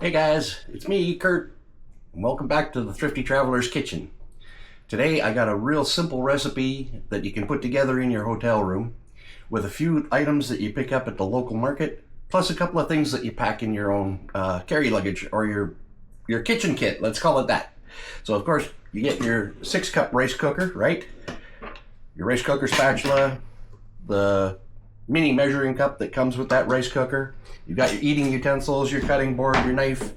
Hey guys, it's me, Curt, and welcome back to the Thrifty Traveler's Kitchen. Today I got a real simple recipe that you can put together in your hotel room with a few items that you pick up at the local market, plus a couple of things that you pack in your own carry luggage or your kitchen kit, let's call it that. So of course you get your 6-cup rice cooker, right? Your rice cooker spatula, the mini measuring cup that comes with that rice cooker. You've got your eating utensils, your cutting board, your knife,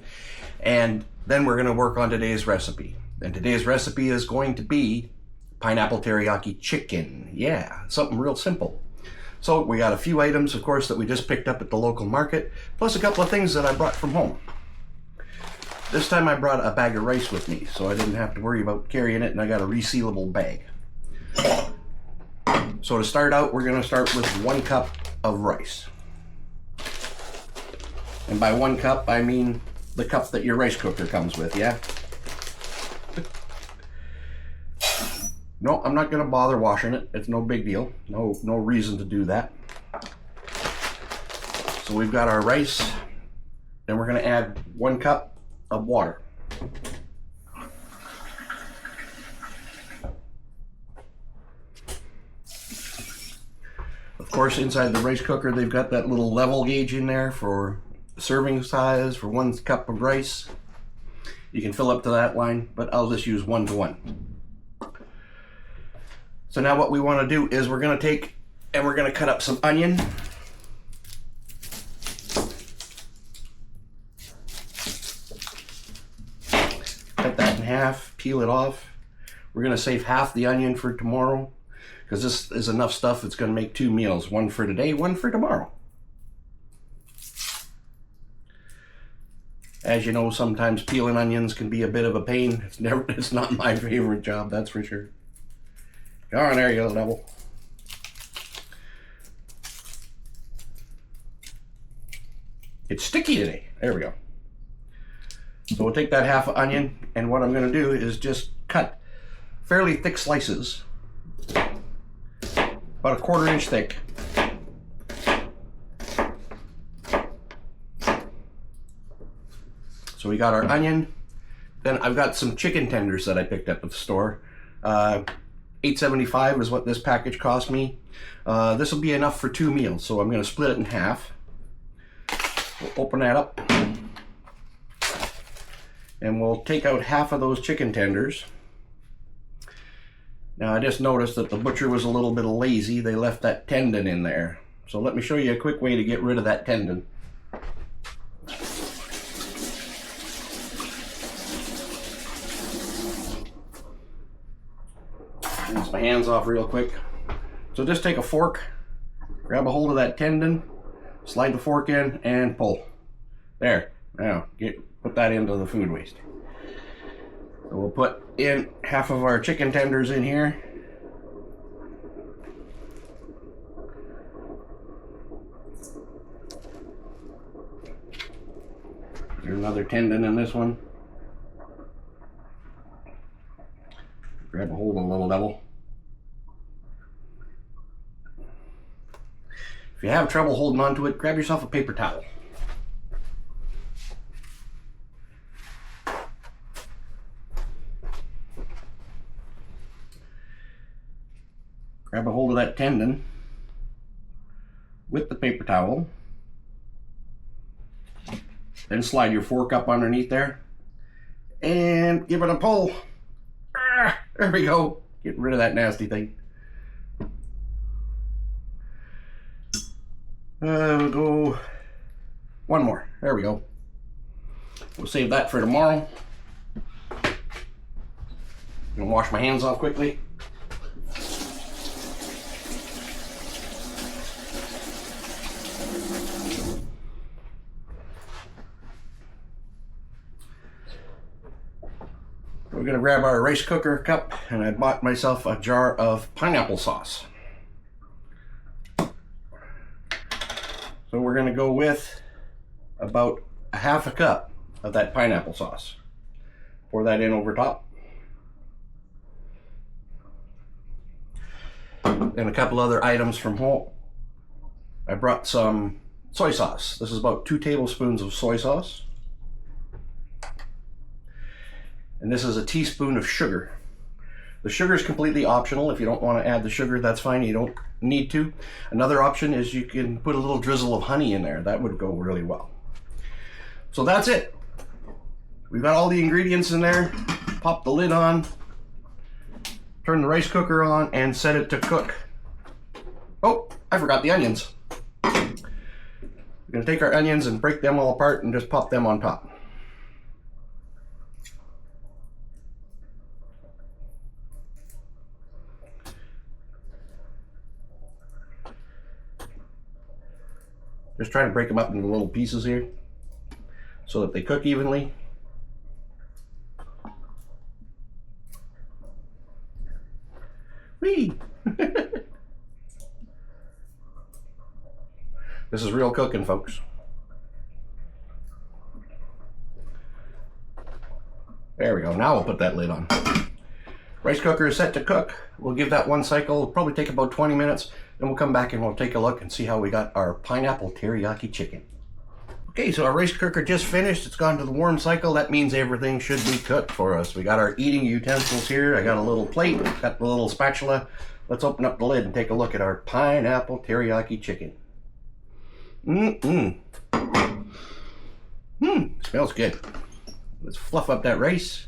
and then we're going to work on today's recipe. And today's recipe is going to be pineapple teriyaki chicken. Yeah, something real simple. So we got a few items, of course, that we just picked up at the local market, plus a couple of things that I brought from home. This time I brought a bag of rice with me, so I didn't have to worry about carrying it, and I got a resealable bag. So to start out, we're going to start with 1 cup of rice. And by 1 cup, I mean the cup that your rice cooker comes with, yeah? No, I'm not going to bother washing it. It's no big deal. No reason to do that. So we've got our rice, and we're going to add 1 cup of water. Of course, inside the rice cooker, they've got that little level gauge in there for serving size for 1 cup of rice. You can fill up to that line, but I'll just use 1 to 1. So now what we want to do is we're going to take and we're going to cut up some onion. Cut that in half, peel it off. We're going to save half the onion for tomorrow, because this is enough stuff that's going to make 2 meals. 1 for today, 1 for tomorrow. As you know, sometimes peeling onions can be a bit of a pain. It's not my favorite job, that's for sure. Go on, there you go, double. It's sticky today. There we go. So we'll take that half of onion, and what I'm going to do is just cut fairly thick slices, about a 1/4 inch thick. So we got our onion. Then I've got some chicken tenders that I picked up at the store. $8.75 is what this package cost me. This will be enough for 2 meals, so I'm going to split it in half. We'll open that up, and we'll take out half of those chicken tenders. Now I just noticed that the butcher was a little bit lazy. They left that tendon in there. So let me show you a quick way to get rid of that tendon. Rinse my hands off real quick. So just take a fork, grab a hold of that tendon, slide the fork in, and pull. There. Now put that into the food waste. So we'll put in half of our chicken tenders in here. There's another tendon in this one. Grab a hold of the little devil. If you have trouble holding onto it, grab yourself a paper towel. Grab a hold of that tendon with the paper towel, then slide your fork up underneath there and give it a pull. There we go. Get rid of that nasty thing. We'll go 1 more. There we go. We'll save that for tomorrow. I'm gonna wash my hands off quickly. We're going to grab our rice cooker cup, and I bought myself a jar of pineapple sauce. So we're going to go with about a 1/2 cup of that pineapple sauce. Pour that in over top. And a couple other items from home. I brought some soy sauce. This is about 2 tablespoons of soy sauce. And this is a teaspoon of sugar. The sugar is completely optional. If you don't want to add the sugar, that's fine. You don't need to. Another option is you can put a little drizzle of honey in there. That would go really well. So that's it. We've got all the ingredients in there. Pop the lid on, turn the rice cooker on, and set it to cook. Oh, I forgot the onions. We're going to take our onions and break them all apart and just pop them on top. Just try to break them up into little pieces here so that they cook evenly. Whee! This is real cooking, folks. There we go. Now we'll put that lid on. Rice cooker is set to cook. We'll give that one cycle. It'll probably take about 20 minutes. Then we'll come back and we'll take a look and see how we got our pineapple teriyaki chicken. Okay, so our rice cooker just finished. It's gone to the warm cycle. That means everything should be cooked for us. We got our eating utensils here. I got a little plate, got the little spatula. Let's open up the lid and take a look at our pineapple teriyaki chicken. Smells good. Let's fluff up that rice.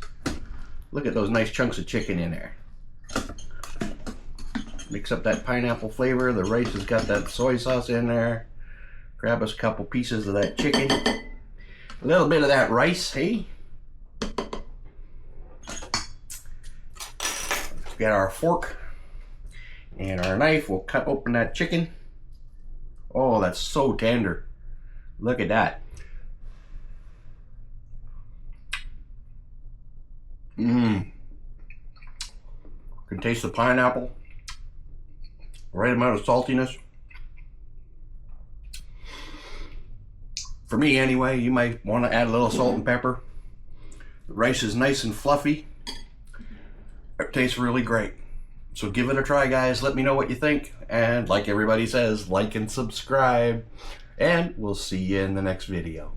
Look at those nice chunks of chicken in there. Mix up that pineapple flavor. The rice has got that soy sauce in there. Grab us a couple pieces of that chicken. A little bit of that rice, hey? Let's get our fork and our knife. We'll cut open that chicken. Oh, that's so tender. Look at that. Can taste the pineapple. Right amount of saltiness. For me anyway, you might want to add a little salt and pepper. The rice is nice and fluffy. It tastes really great. So give it a try, guys. Let me know what you think. And like everybody says, like and subscribe. And we'll see you in the next video.